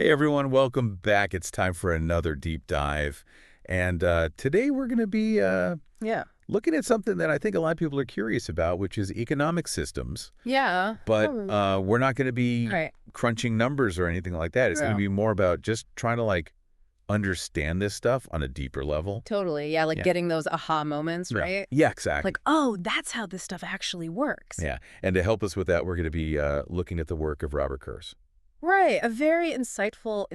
Hey everyone, welcome back. It's time for another deep dive. And today we're going to be Yeah. looking at something that I think a lot of people are curious about, which is economic systems. Yeah. But Oh, we're not going to be right. crunching numbers or anything like that. It's going to Yeah. be more about just trying to understand this stuff on a deeper level. Totally. Yeah, like Yeah. getting those aha moments, Yeah. right? Yeah, exactly. Like, oh, that's how this stuff actually works. Yeah. And to help us with that, we're going to be looking at the work of Robert Kurz. Right. A very insightful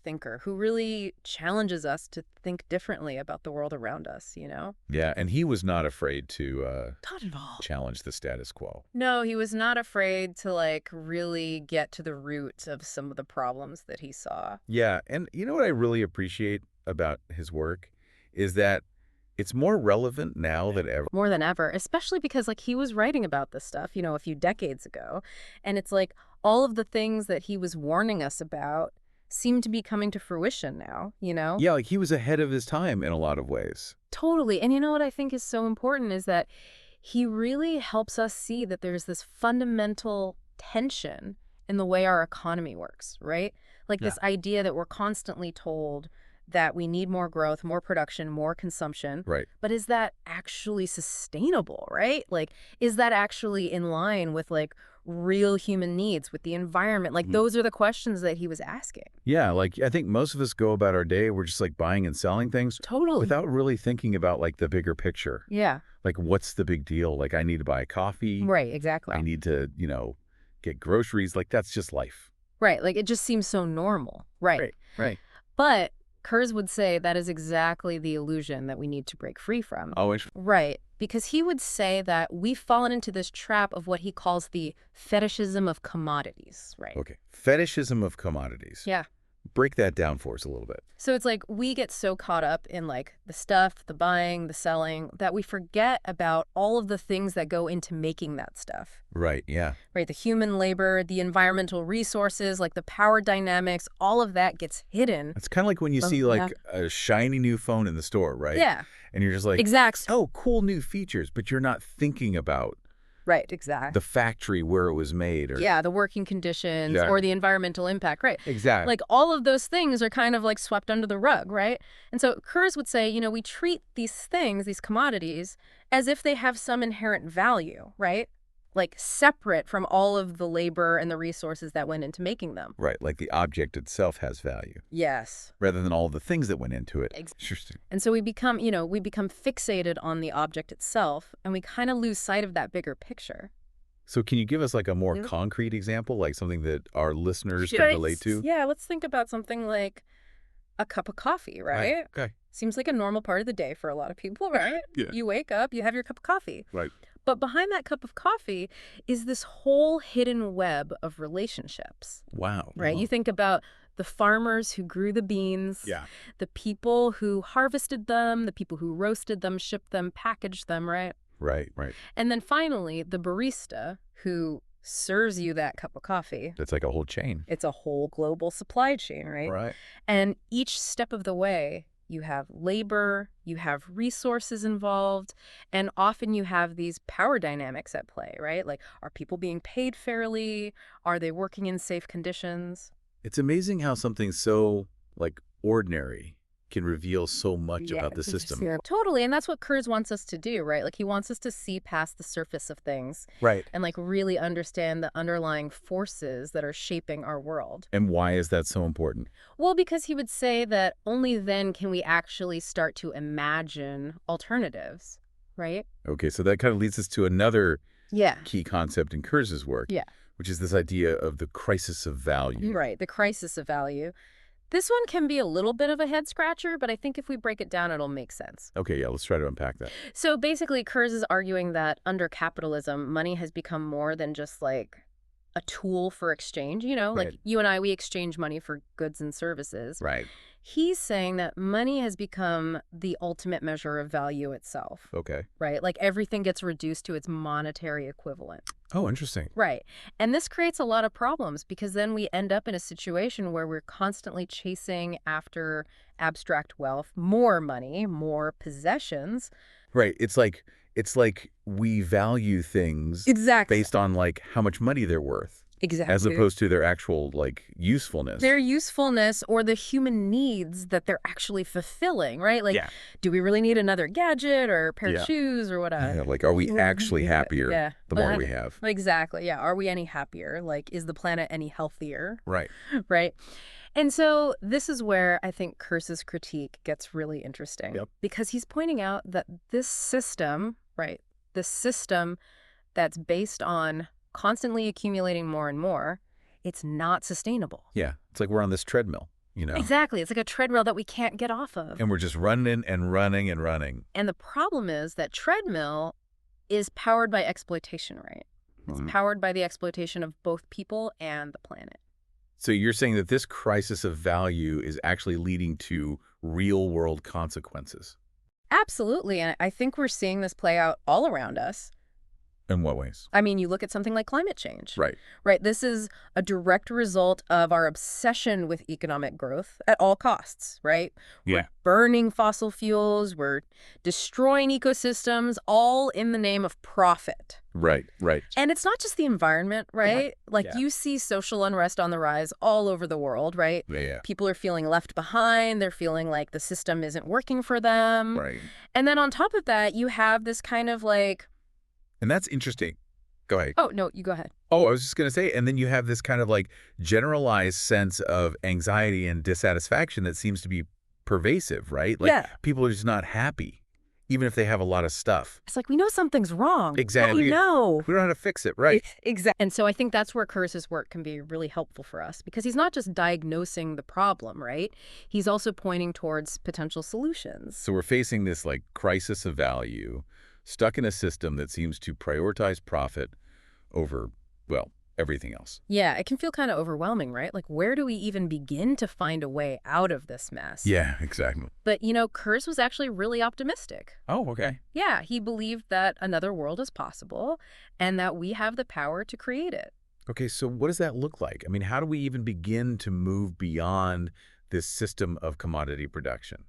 thinker who really challenges us to think differently about the world around us, you know? Yeah, and he was not afraid to Not at all. challenge the status quo. No, he was not afraid to really get to the root of some of the problems that he saw. Yeah, and you know what I really appreciate about his work is that it's more relevant now than ever. More than ever, especially because he was writing about this stuff, a few decades ago. And it's like all of the things that he was warning us about seem to be coming to fruition now, you know? Yeah, he was ahead of his time in a lot of ways. Totally. And you know what I think is so important is that he really helps us see that there's this fundamental tension in the way our economy works, right? Like this idea that we're constantly told that we need more growth, more production, more consumption. Right. But is that actually sustainable, right? Is that actually in line with real human needs, with the environment? Those are the questions that he was asking. Yeah, I think most of us go about our day, we're just buying and selling things Totally. without really thinking about the bigger picture. Yeah. What's the big deal? I need to buy coffee. Right, exactly. I need to, get groceries. That's just life. Right, it just seems so normal. Right. Right. But Kurz would say that is exactly the illusion that we need to break free from. Oh, Right, because he would say that we've fallen into this trap of what he calls the fetishism of commodities, right? okay. Fetishism of commodities. Yeah. Break that down for us a little bit. So it's we get so caught up in the stuff, the buying, the selling, that we forget about all of the things that go into making that stuff. Right, yeah. Right, the human labor, the environmental resources, the power dynamics, all of that gets hidden. It's kind of like when you see yeah. a shiny new phone in the store, right? Yeah. And you're just Exact. oh, cool new features, but you're not thinking about Right, exactly. the factory where it was made. Or Yeah, the working conditions Yeah. or the environmental impact, right? Exactly. All of those things are kind of swept under the rug, right? And so Kurz would say, we treat these things, these commodities, as if they have some inherent value, right? Separate from all of the labor and the resources that went into making them. Right, the object itself has value, Yes. rather than all the things that went into it. Exactly. Interesting. And so we become fixated on the object itself, and we kind of lose sight of that bigger picture. So can you give us a more Yeah. concrete example, something that our listeners can relate to? Yeah, let's think about something like a cup of coffee, right? Okay. Seems like a normal part of the day for a lot of people, right? Yeah. You wake up, you have your cup of coffee. Right. But behind that cup of coffee is this whole hidden web of relationships, Wow. right? Wow. You think about the farmers who grew the beans, Yeah. the people who harvested them, the people who roasted them, shipped them, packaged them, right? Right, right. And then finally, the barista who serves you that cup of coffee. That's a whole chain. It's a whole global supply chain, right? Right. And each step of the way, you have labor, you have resources involved, and often you have these power dynamics at play, right? Are people being paid fairly? Are they working in safe conditions? It's amazing how something so, ordinary can reveal so much about the system. Yeah, totally. And that's what Kurz wants us to do, right? He wants us to see past the surface of things Right. and really understand the underlying forces that are shaping our world. And why is that so important? Well, because he would say that only then can we actually start to imagine alternatives, right? Okay, so that kind of leads us to another Yeah. key concept in Kurz's work, Yeah. which is this idea of the crisis of value. Right, the crisis of value. This one can be a little bit of a head scratcher, but I think if we break it down, it'll make sense. Okay, yeah, let's try to unpack that. So basically, Kurz is arguing that under capitalism, money has become more than just a tool for exchange. Right. You and I, we exchange money for goods and services. Right. He's saying that money has become the ultimate measure of value itself, Okay. right? Everything gets reduced to its monetary equivalent. Oh, interesting. Right. And this creates a lot of problems because then we end up in a situation where we're constantly chasing after abstract wealth, more money, more possessions. Right. It's like we value things Exactly. based on how much money they're worth. as Exactly. opposed to their actual, like, usefulness. Their usefulness or the human needs that they're actually fulfilling, right? Like, Yeah. do we really need another gadget or a pair of Yeah. shoes or what Yeah, like, are we actually happier yeah. the more we have? Exactly. Yeah. Are we any happier? Like, is the planet any healthier? Right. Right. And so this is where I think Kurz's critique gets really interesting Yep. because he's pointing out that this system, right, this system that's based on constantly accumulating more and more, it's not sustainable. Yeah. It's like we're on this treadmill, you know? Exactly. It's like a treadmill that we can't get off of. And we're just running and running and running. And the problem is that treadmill is powered by exploitation, right? It's Mhm. powered by the exploitation of both people and the planet. So you're saying that this crisis of value is actually leading to real-world consequences. Absolutely. And I think we're seeing this play out all around us. In what ways? I mean, you look at something like climate change, Right. right? This is a direct result of our obsession with economic growth at all costs, right? Yeah. We're burning fossil fuels, we're destroying ecosystems, all in the name of profit. Right. Right. And it's not just the environment, right? Like Yeah. you see social unrest on the rise all over the world, right? Yeah. People are feeling left behind. They're feeling like the system isn't working for them. Right. And then on top of that, you have this kind of like, And that's interesting. Go ahead. oh, no, you go ahead. Oh, I was just going to say, and then you have this kind of like generalized sense of anxiety and dissatisfaction that seems to be pervasive, right? Like Yeah. people are just not happy, even if they have a lot of stuff. It's like, we know something's wrong. Exactly. We know. We don't know how to fix it, right? Exactly. And so I think that's where Kurz's work can be really helpful for us because he's not just diagnosing the problem, right? He's also pointing towards potential solutions. So we're facing this like crisis of value, stuck in a system that seems to prioritize profit over, well, everything else. Yeah, it can feel kind of overwhelming, right? Like, where do we even begin to find a way out of this mess? Yeah, exactly. But, Kurz was actually really optimistic. Oh, okay. Yeah, he believed that another world is possible and that we have the power to create it. Okay, so what does that look like? I mean, how do we even begin to move beyond this system of commodity production?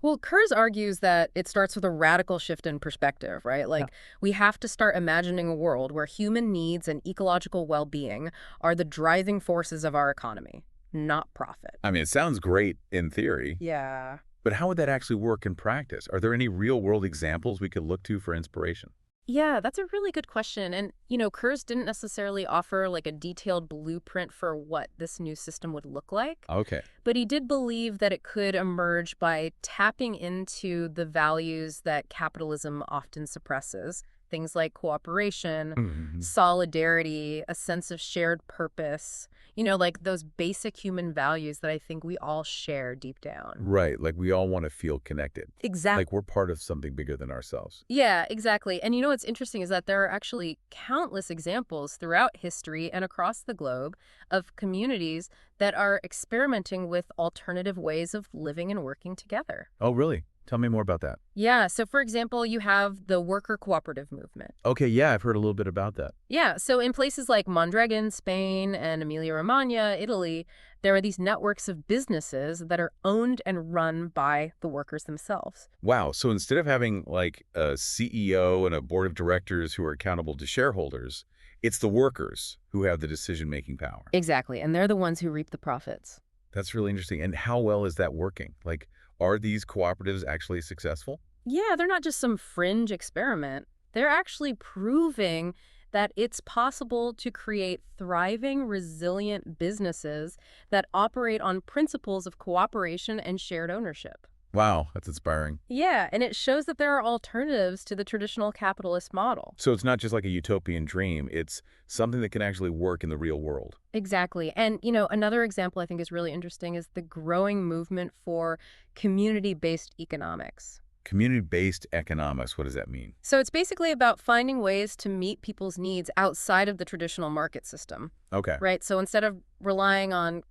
Well, Kurz argues that it starts with a radical shift in perspective, right? Like, we have to start imagining a world where human needs and ecological well-being are the driving forces of our economy, not profit. I mean, it sounds great in theory, Yeah. but how would that actually work in practice? Are there any real-world examples we could look to for inspiration? Yeah, that's a really good question. And, Kurz didn't necessarily offer like a detailed blueprint for what this new system would look like. Okay. But he did believe that it could emerge by tapping into the values that capitalism often suppresses. Things like cooperation, Mhm. solidarity, a sense of shared purpose, like those basic human values that I think we all share deep down. Right, like we all want to feel connected. Exactly. Like we're part of something bigger than ourselves. Yeah, exactly. And what's interesting is that there are actually countless examples throughout history and across the globe of communities that are experimenting with alternative ways of living and working together. Oh, really? Tell me more about that. Yeah, so for example, you have the worker cooperative movement. Okay, yeah, I've heard a little bit about that. Yeah, so in places like Mondragon, Spain, and Emilia-Romagna, Italy, there are these networks of businesses that are owned and run by the workers themselves. Wow, so instead of having like a CEO and a board of directors who are accountable to shareholders, it's the workers who have the decision-making power. Exactly, and they're the ones who reap the profits. That's really interesting. And how well is that working? Like, are these cooperatives actually successful? Yeah, they're not just some fringe experiment. They're actually proving that it's possible to create thriving, resilient businesses that operate on principles of cooperation and shared ownership. Wow, that's inspiring. Yeah, and it shows that there are alternatives to the traditional capitalist model. So it's not just like a utopian dream, it's something that can actually work in the real world. Exactly. And, another example I think is really interesting is the growing movement for community-based economics. Community-based economics, what does that mean? So it's basically about finding ways to meet people's needs outside of the traditional market system, Okay. right? So instead of relying on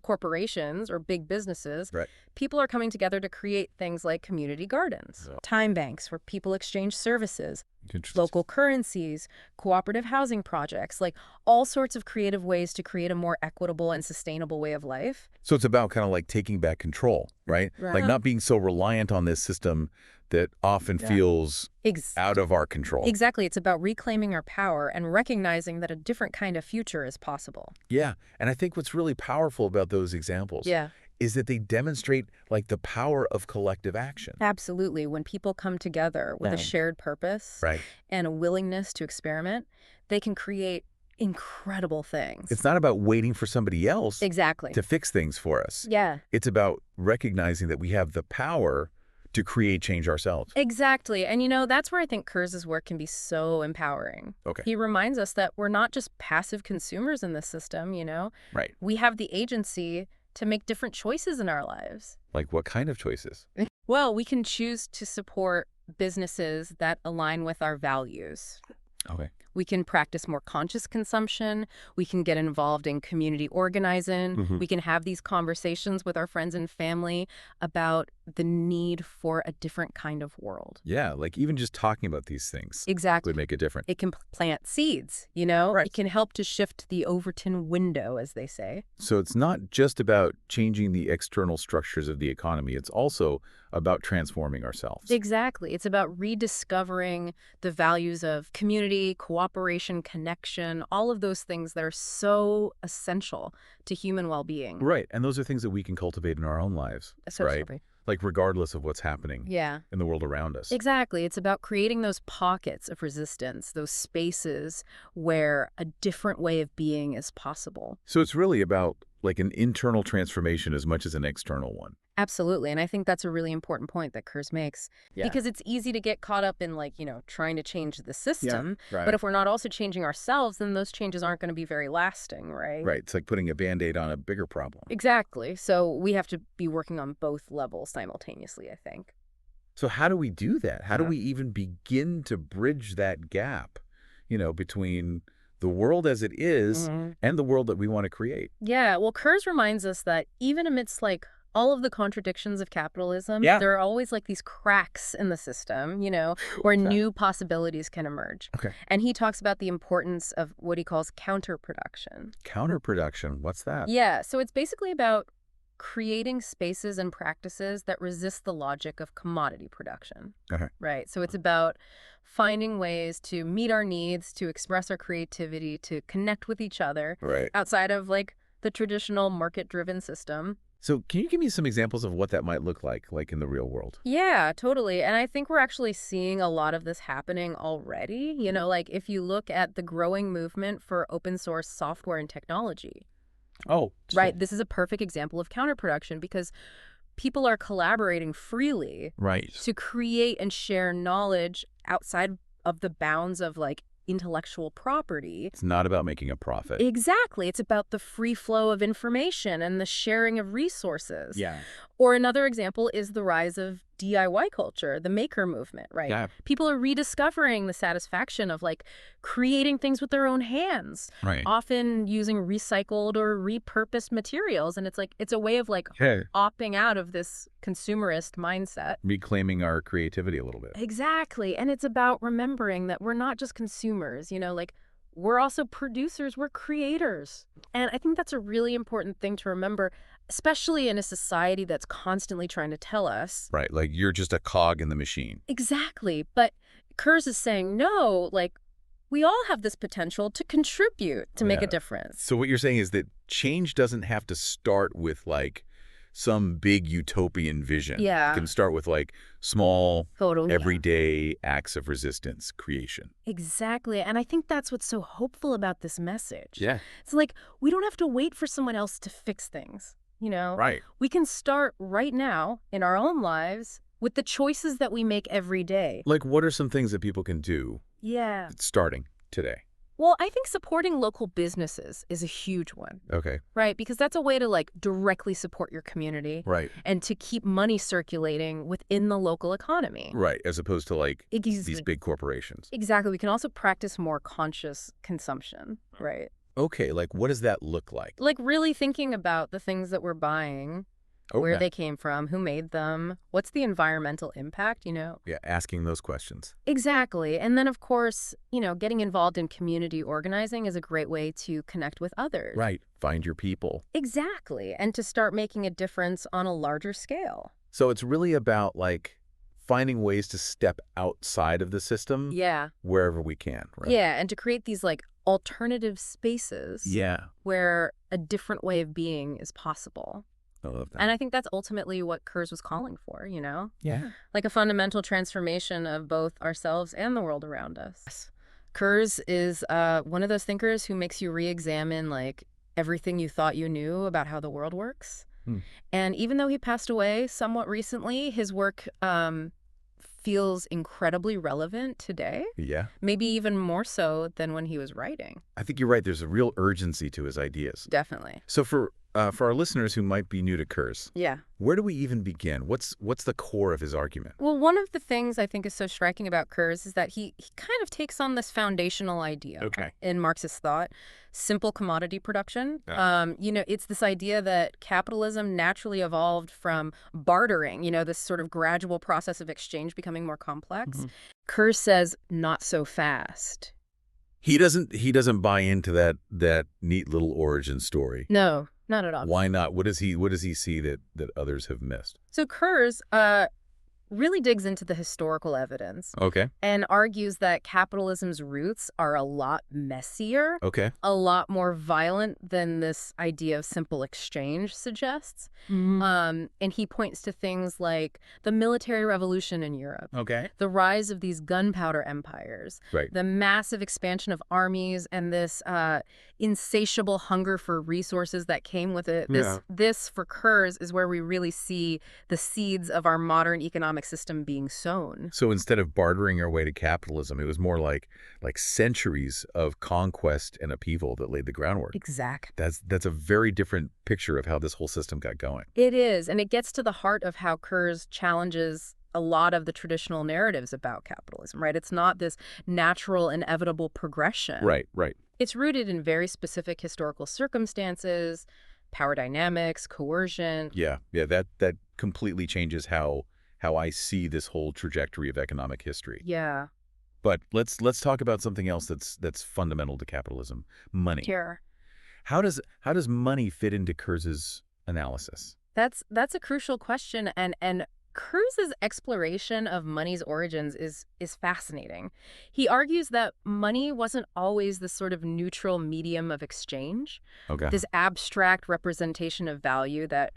corporations or big businesses, Right. people are coming together to create things like community gardens, Yeah. time banks where people exchange services, Interesting. local currencies, cooperative housing projects, like all sorts of creative ways to create a more equitable and sustainable way of life. So it's about kind of like taking back control, right? Like Right. not being so reliant on this system that often Yeah. feels Ex out of our control. exactly. It's about reclaiming our power and recognizing that a different kind of future is possible. Yeah. And I think what's really powerful about those examples Yeah. is that they demonstrate like the power of collective action. Absolutely. When people come together with a Yeah. shared purpose Right. and a willingness to experiment, they can create incredible things. It's not about waiting for somebody else Exactly. to fix things for us. Yeah. It's about recognizing that we have the power to create change ourselves. Exactly. And that's where I think Kurz's work can be so empowering. Okay. He reminds us that we're not just passive consumers in this system. Right. We have the agency to make different choices in our lives. Like what kind of choices? Well, we can choose to support businesses that align with our values. Okay. We can practice more conscious consumption. We can get involved in community organizing. Mhm. We can have these conversations with our friends and family about the need for a different kind of world. Yeah, like even just talking about these things Exactly. would make a difference. It can plant seeds. Right. It can help to shift the Overton window, as they say. So it's not just about changing the external structures of the economy. It's also about transforming ourselves. Exactly. It's about rediscovering the values of community, cooperation, connection, all of those things that are so essential to human well-being. Right. And those are things that we can cultivate in our own lives, right? Essentially. Like regardless of what's happening Yeah. in the world around us. Exactly. It's about creating those pockets of resistance, those spaces where a different way of being is possible. So it's really about like an internal transformation as much as an external one. Absolutely. And I think that's a really important point that Kurz makes. Yeah. Because it's easy to get caught up in trying to change the system. Right. But if we're not also changing ourselves, then those changes aren't going to be very lasting, right? Right. It's like putting a Band-Aid on a bigger problem. Exactly. So we have to be working on both levels simultaneously, I think. So how do we do that? How do we even begin to bridge that gap, between the world as it is and the world that we want to create? Yeah. Well, Kurz reminds us that even amidst all of the contradictions of capitalism, Yeah. there are always these cracks in the system, where new possibilities can emerge. Okay. And he talks about the importance of what he calls counterproduction. Counterproduction. What's that? Yeah, so it's basically about creating spaces and practices that resist the logic of commodity production. Okay. Right. So it's about finding ways to meet our needs, to express our creativity, to connect with each other Right. outside of the traditional market-driven system. So can you give me some examples of what that might look like in the real world? Yeah, totally. And I think we're actually seeing a lot of this happening already. If you look at the growing movement for open source software and technology, Oh, right? This is a perfect example of counterproduction because people are collaborating freely right. to create and share knowledge outside of the bounds of intellectual property. It's not about making a profit. Exactly. It's about the free flow of information and the sharing of resources. Yeah. Or another example is the rise of DIY culture, the maker movement, right? Yeah. People are rediscovering the satisfaction of creating things with their own hands, Right. often using recycled or repurposed materials. And it's a way of Okay. opting out of this consumerist mindset. Reclaiming our creativity a little bit. Exactly. And it's about remembering that we're not just consumers, we're also producers, we're creators. And I think that's a really important thing to remember, especially in a society that's constantly trying to tell us. Right. Like you're just a cog in the machine. Exactly. But Kurz is saying, no, we all have this potential to contribute to make a Yeah. difference. So what you're saying is that change doesn't have to start with some big utopian vision. Yeah. It can start with small, Totally. Yeah. everyday acts of resistance creation. Exactly. And I think that's what's so hopeful about this message. Yeah. It's we don't have to wait for someone else to fix things, Right. We can start right now in our own lives with the choices that we make every day. Like what are some things that people can do Yeah. starting today? Well, I think supporting local businesses is a huge one, Okay. right? Because that's a way to directly support your community Right. and to keep money circulating within the local economy. Right. As opposed to these Ex- big corporations. Exactly. We can also practice more conscious consumption, right? Okay. What does that look like? Really thinking about the things that we're buying where Okay. they came from, who made them, what's the environmental impact, Yeah, asking those questions. Exactly. And then, of course, getting involved in community organizing is a great way to connect with others. Right. Find your people. Exactly. And to start making a difference on a larger scale. So it's really about, like, finding ways to step outside of the system Yeah. wherever we can, right? Yeah. And to create these, like, alternative spaces Yeah. where a different way of being is possible. I love that. And I think that's ultimately what Kurz was calling for, Yeah. Like a fundamental transformation of both ourselves and the world around us. Kurz is one of those thinkers who makes you re-examine, like, everything you thought you knew about how the world works. And even though he passed away somewhat recently, his work feels incredibly relevant today. Yeah. Maybe even more so than when he was writing. I think you're right. There's a real urgency to his ideas. Definitely. So for our listeners who might be new to Kurz, Yeah. where do we even begin? What's the core of his argument? Well, one of the things I think is so striking about Kurz is that he kind of takes on this foundational idea in Marxist thought, simple commodity production. It's this idea that capitalism naturally evolved from bartering, this sort of gradual process of exchange becoming more complex. Kurz says, not so fast. He doesn't buy into that neat little origin story. No, not at all. Why not? What does he see that others have missed? So Kurz really digs into the historical evidence. Okay. And argues that capitalism's roots are a lot messier. Okay. A lot more violent than this idea of simple exchange suggests. And he points to things like the military revolution in Europe. Okay. The rise of these gunpowder empires. Right. The massive expansion of armies and this insatiable hunger for resources that came with it. This, for Kurz, is where we really see the seeds of our modern economic system being sown. So instead of bartering our way to capitalism, it was more like centuries of conquest and upheaval that laid the groundwork. Exactly. That's a very different picture of how this whole system got going. It is, and it gets to the heart of how Kurz challenges a lot of the traditional narratives about capitalism, right? It's not this natural, inevitable progression. Right. It's rooted in very specific historical circumstances, power dynamics, coercion. Yeah. That completely changes how I see this whole trajectory of economic history. Yeah. But let's talk about something else that's fundamental to capitalism: money. Sure. How does money fit into Kurz's analysis? That's a crucial question, and Kurz's exploration of money's origins is fascinating. He argues that money wasn't always the sort of neutral medium of exchange. Okay. This abstract representation of value that,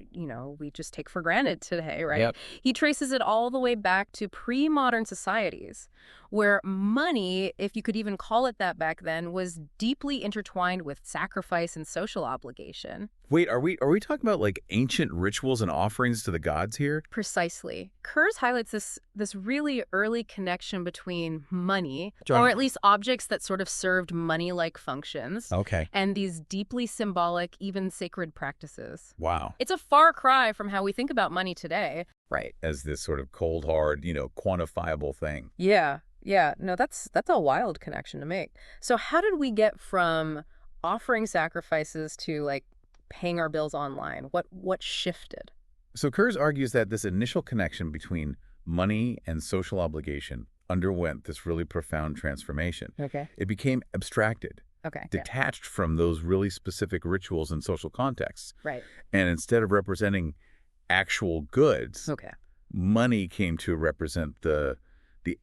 we just take for granted today, right? Yep. He traces it all the way back to pre-modern societies, where money, if you could even call it that back then, was deeply intertwined with sacrifice and social obligation. Wait, are we talking about like ancient rituals and offerings to the gods here? Precisely. Kurz highlights this really early connection between money, or at least objects that sort of served money-like functions, and these deeply symbolic, even sacred practices. Wow. It's a far cry from how we think about money today. Right. As this sort of cold, hard, quantifiable thing. Yeah. No, that's a wild connection to make. So how did we get from offering sacrifices to, like, paying our bills online? What shifted? So Kurz argues that this initial connection between money and social obligation underwent this really profound transformation. Okay. It became abstracted, detached from those really specific rituals and social contexts. Right. And instead of representing actual goods, money came to represent the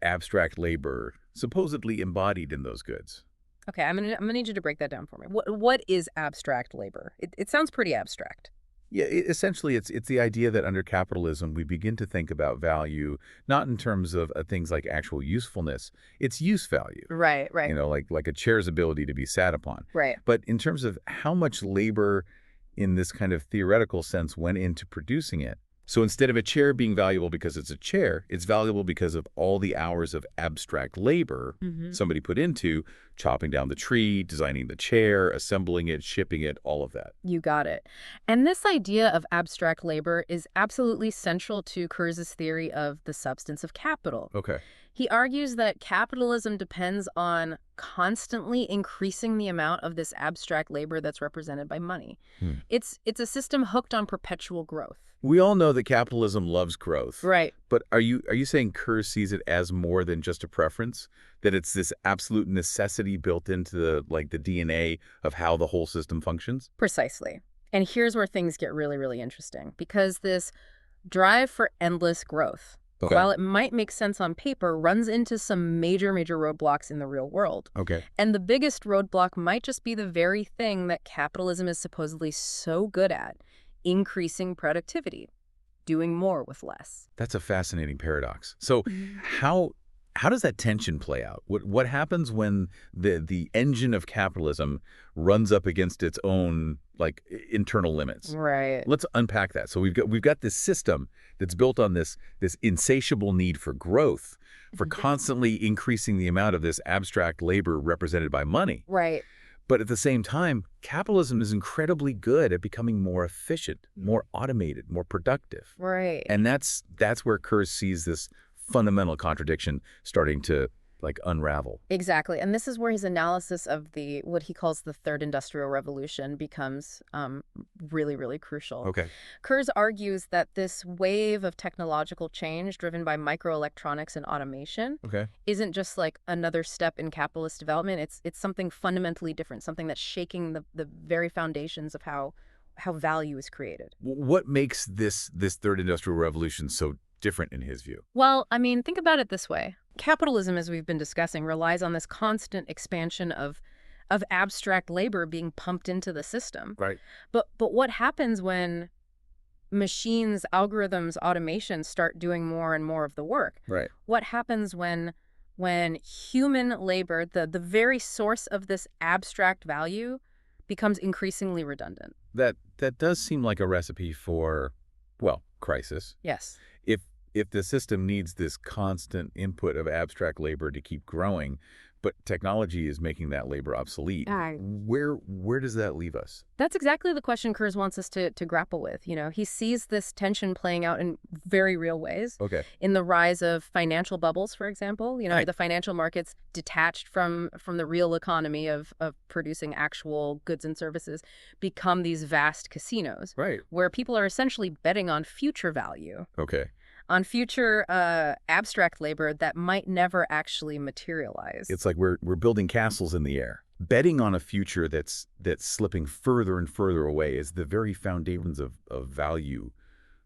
abstract labor supposedly embodied in those goods. Okay, I'm gonna need you to break that down for me. What is abstract labor? It sounds pretty abstract. Yeah, essentially, it's the idea that under capitalism, we begin to think about value not in terms of things like actual usefulness. It's use value. Right. Like a chair's ability to be sat upon. Right. But in terms of how much labor in this kind of theoretical sense went into producing it. So instead of a chair being valuable because it's a chair, it's valuable because of all the hours of abstract labor somebody put into chopping down the tree, designing the chair, assembling it, shipping it, all of that. You got it. And this idea of abstract labor is absolutely central to Kurz's theory of the substance of capital. Okay. He argues that capitalism depends on constantly increasing the amount of this abstract labor that's represented by money. It's a system hooked on perpetual growth. We all know that capitalism loves growth. Right. But are you saying Kurz sees it as more than just a preference? That it's this absolute necessity built into the DNA of how the whole system functions? Precisely. And here's where things get really, really interesting. Because this drive for endless growth, while it might make sense on paper, runs into some major roadblocks in the real world. Okay. And the biggest roadblock might just be the very thing that capitalism is supposedly so good at, increasing productivity, doing more with less. That's a fascinating paradox. So how does that tension play out? What happens when the engine of capitalism runs up against its own internal limits? Right. Let's unpack that. So we've got this system that's built on this insatiable need for growth, for constantly increasing the amount of this abstract labor represented by money. Right. But at the same time, capitalism is incredibly good at becoming more efficient, more automated, more productive. Right. And that's where Kurz sees this fundamental contradiction starting to unravel. Exactly. And this is where his analysis of what he calls the third industrial revolution becomes really, really crucial. Okay. Kurz argues that this wave of technological change driven by microelectronics and automation isn't just another step in capitalist development. It's something fundamentally different, something that's shaking the very foundations of how value is created. What makes this third industrial revolution so different in his view? Well, I mean, think about it this way. Capitalism, as we've been discussing, relies on this constant expansion of abstract labor being pumped into the system. Right. But what happens when machines, algorithms, automation start doing more and more of the work? Right. What happens when human labor, the very source of this abstract value, becomes increasingly redundant? That does seem like a recipe for, crisis. Yes. If the system needs this constant input of abstract labor to keep growing, but technology is making that labor obsolete, where does that leave us? That's exactly the question Kurz wants us to grapple with. He sees this tension playing out in very real ways. Okay. In the rise of financial bubbles, for example, the financial markets detached from the real economy of producing actual goods and services become these vast casinos. Right. Where people are essentially betting on future value. Okay. On future abstract labor that might never actually materialize. It's like we're building castles in the air. Betting on a future that's slipping further and further away as the very foundations of value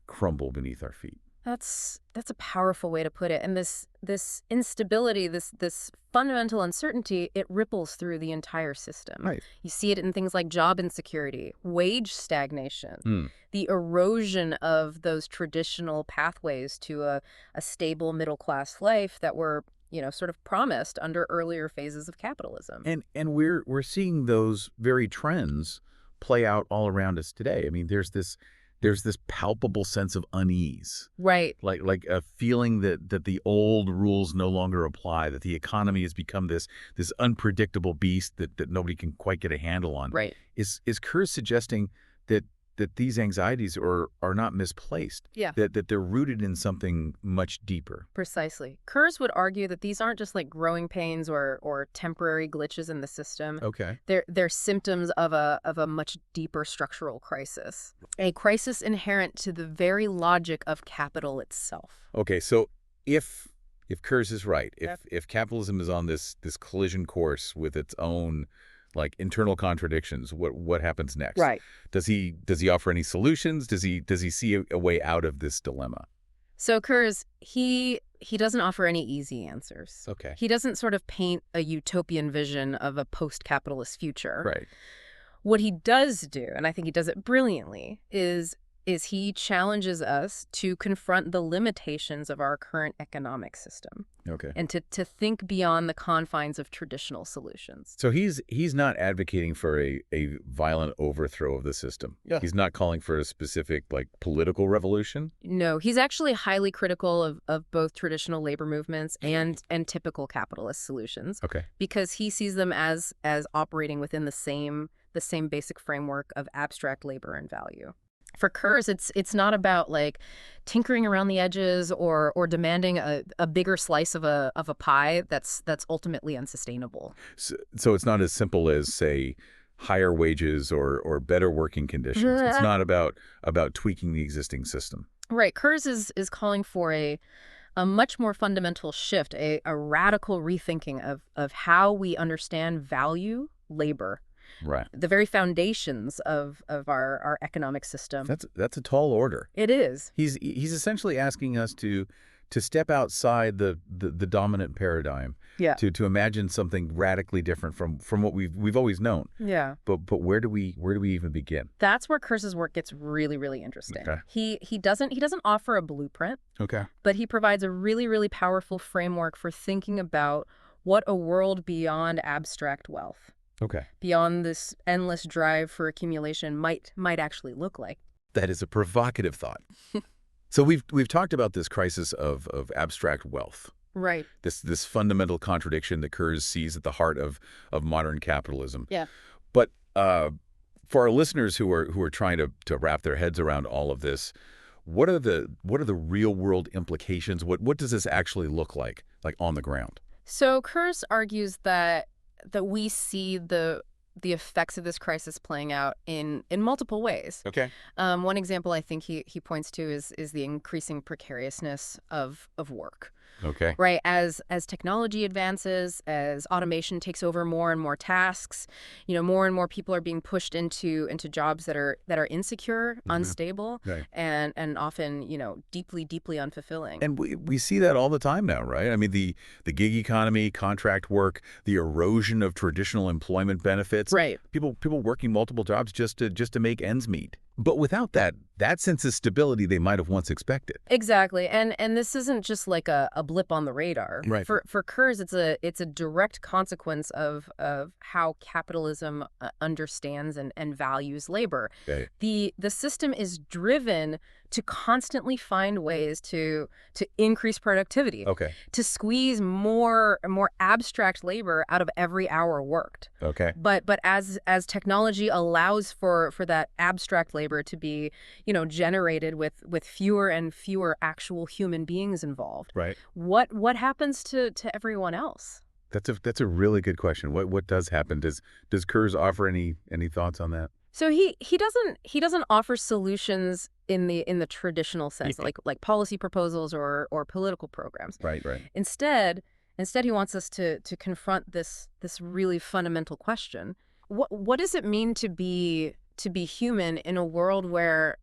crumble beneath our feet. That's a powerful way to put it. And this instability, this fundamental uncertainty, it ripples through the entire system. Right. You see it in things like job insecurity, wage stagnation, the erosion of those traditional pathways to a stable middle-class life that were, sort of promised under earlier phases of capitalism. And we're seeing those very trends play out all around us today. I mean, there's this palpable sense of unease. Right. Like a feeling that the old rules no longer apply, that the economy has become this unpredictable beast that nobody can quite get a handle on. Right. Is Kurz suggesting that these anxieties are not misplaced? Yeah. That they're rooted in something much deeper? Precisely. Kurz would argue that these aren't just growing pains or temporary glitches in the system. Okay. They're symptoms of a much deeper structural crisis. A crisis inherent to the very logic of capital itself. Okay, so if Kurz is right, if capitalism is on this collision course with its own internal contradictions, what happens next? Right. Does he offer any solutions? Does he see a way out of this dilemma? So Kurz, he doesn't offer any easy answers. Okay. He doesn't sort of paint a utopian vision of a post-capitalist future. Right. What he does do, and I think he does it brilliantly, is is he challenges us to confront the limitations of our current economic system Okay. and to think beyond the confines of traditional solutions. So he's not advocating for a violent overthrow of the system. Yeah. He's not calling for a specific, like, political revolution. No, he's actually highly critical of both traditional labor movements and typical capitalist solutions Okay. because he sees them as operating within the same basic framework of abstract labor and value. For Kurz, it's not about like tinkering around the edges or demanding a bigger slice of a pie that's ultimately unsustainable. So it's not as simple as, say, higher wages or better working conditions. It's not about tweaking the existing system. Right. Kurz is calling for a much more fundamental shift, a radical rethinking of how we understand value, labor, Right. the very foundations of our economic system. That's a tall order. It is. He's essentially asking us to step outside the dominant paradigm. Yeah. To imagine something radically different from what we've always known. Yeah. But where do we even begin? That's where Kurz's work gets really, really interesting. Okay. He doesn't offer a blueprint, Okay. but he provides a really, really powerful framework for thinking about what a world beyond abstract wealth, Okay. beyond this endless drive for accumulation might actually look like. That is a provocative thought. So we've talked about this crisis of abstract wealth. Right. This fundamental contradiction that Kurz sees at the heart of modern capitalism. Yeah. But for our listeners who are trying to wrap their heads around all of this, what are the real world implications? What does this actually look like on the ground? So Kurz argues that we see the effects of this crisis playing out in multiple ways. Okay. One example I think he points to is the increasing precariousness of work. Okay. Right. As technology advances, as automation takes over more and more tasks, more and more people are being pushed into jobs that are insecure, unstable, Right. and often, deeply, deeply unfulfilling. And we see that all the time now, right? I mean, the gig economy, contract work, the erosion of traditional employment benefits. Right. People working multiple jobs just to make ends meet. But without that sense of stability they might have once expected. Exactly. And this isn't just like a blip on the radar. Right. For Kurz, it's a direct consequence of how capitalism understands and values labor. Okay. The system is driven to constantly find ways to increase productivity. Okay. To squeeze more abstract labor out of every hour worked. Okay. But as technology allows for that abstract labor to be, generated with fewer and fewer actual human beings involved. Right. What happens to everyone else? That's a really good question. What does happen? Does Kurz offer any thoughts on that? So he doesn't offer solutions in the traditional sense, like policy proposals or political programs. Right. Instead he wants us to confront this really fundamental question. What does it mean to be human in a world where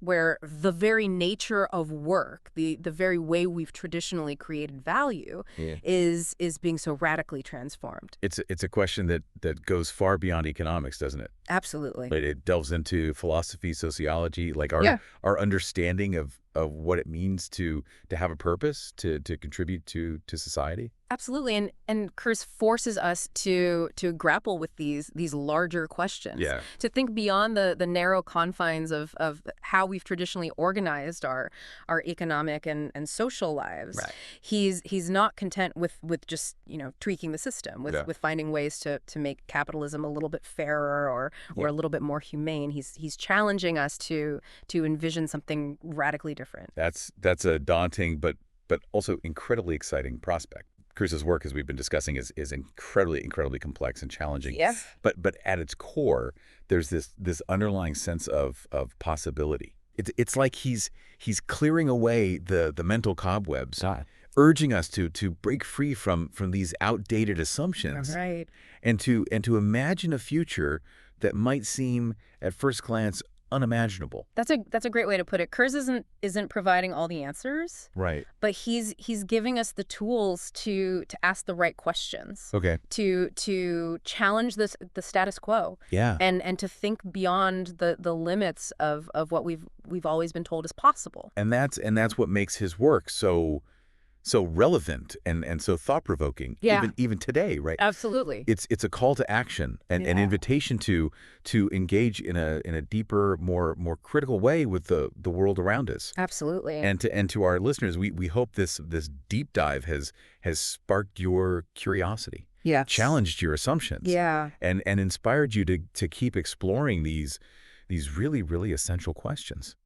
the very nature of work, the very way we've traditionally created value, is being so radically transformed? It's a question that goes far beyond economics, doesn't it? Absolutely. It delves into philosophy, sociology, like our understanding of what it means to have a purpose, to contribute to society. Absolutely, and Kurz forces us to grapple with these larger questions. Yeah. To think beyond the narrow confines of how we've traditionally organized our economic and social lives. Right. He's not content with just tweaking the system, with finding ways to make capitalism a little bit fairer or a little bit more humane. He's challenging us to envision something radically different. That's a daunting but also incredibly exciting prospect. Kurz's work, as we've been discussing, is incredibly complex and challenging. Yes. But at its core, there's this underlying sense of possibility. It's like he's clearing away the mental cobwebs, urging us to break free from these outdated assumptions. Right. And to imagine a future that might seem at first glance unimaginable. That's a great way to put it. Kurz isn't providing all the answers, Right. but he's giving us the tools to ask the right questions, Okay. to challenge the status quo, Yeah. and to think beyond the limits of what we've always been told is possible. And that's what makes his work so relevant and so thought-provoking, Yeah. even today, right? Absolutely. It's a call to action, and an Yeah. invitation to engage in a deeper, more critical way with the world around us. Absolutely. And to our listeners, we hope this deep dive has sparked your curiosity, Yeah. challenged your assumptions, Yeah. and inspired you to keep exploring these really, really essential questions.